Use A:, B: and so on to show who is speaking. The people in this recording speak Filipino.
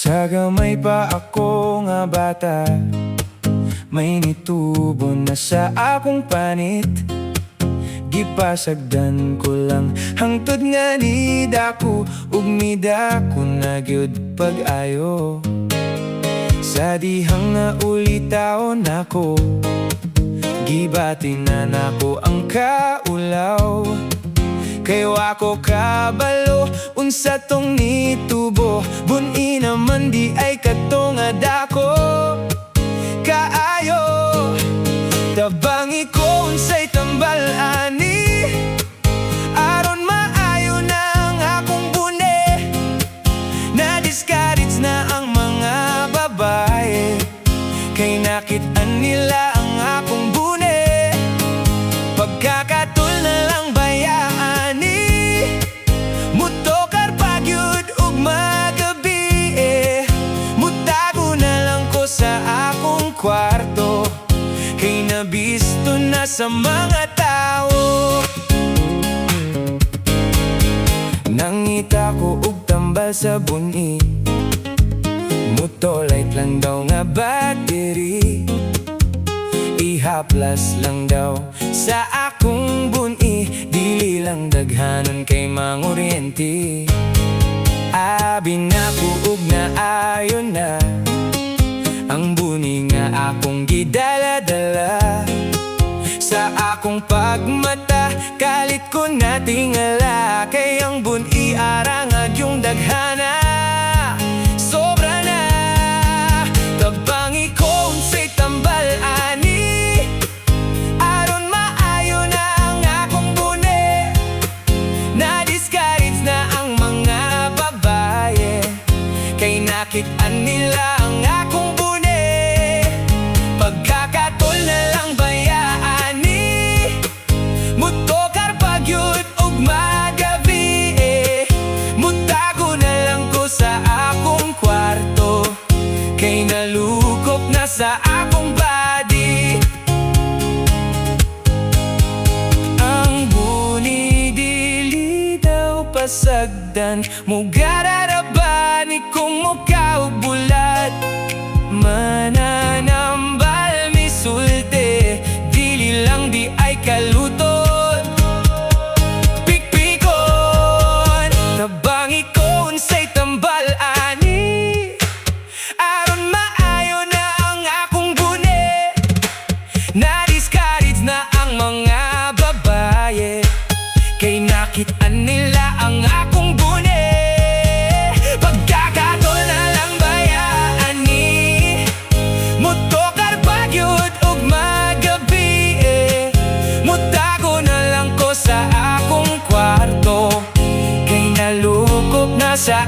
A: Sa gamay pa ako nga bata, may nitubo na sa akong panit. Gipasagdan ko lang hangtod nga ni dako, ug midako na gyud pag-ayo. Sa dihang nga ulitaon ako, gibati na nako ang kaulaw. Kay wako kabalo, unsa tong nitubo, BUN-I naman di ay katong dako kaayo. Tabangi ko unsay tambal ani, aron maayo na ang akong bune. Na-discourage na ang mga babae, kay nakit-an nila ang akong bune. Pagkakatul na lang bayaan ni mutokar pagyud ug magabi, mutago na lang ko sa akong kwarto, kay nabisto na sa mga tao. Nangita ko og tambal sa BUN-I, mutolight lang daw nga battery. Ihaplas lang daw sa akong BUN-I, dili lang daghanon kay manguryente. Abi na ko ug naayo na ang BUN-I nga akong gidala-dala. Sa akong pagmata, kalit ko na tingala, kay ang BUN-I arangag yung daghana. Sobra na, tabangi ko unsay tambal ani, aron maayo na ang akong bune. Na-discourage na ang mga babae, kay nakit-an nila ang akong bune. Pagkakatol na lang bayaan ni mutokar pagyud ug magabi, mutago na lang ko sa akong kwarto, kay nalukop na sa akong body. Ang BUN-I dili daw pasagdan, mugararabani kung mukha ug bulat. Mananambal misulti, dili lang di ay kalutot. Pikpikon, tabangi ko unsay tambal ani, aron maayo na ang akong bune. Na-discourage na ang mga babae, kay nakit-an nila ang akong bune. Pagkakatol na lang bayaan ni mutokar pagyud ug magabi, mutago na lang ko sa akong kwarto, kay nalukop na sa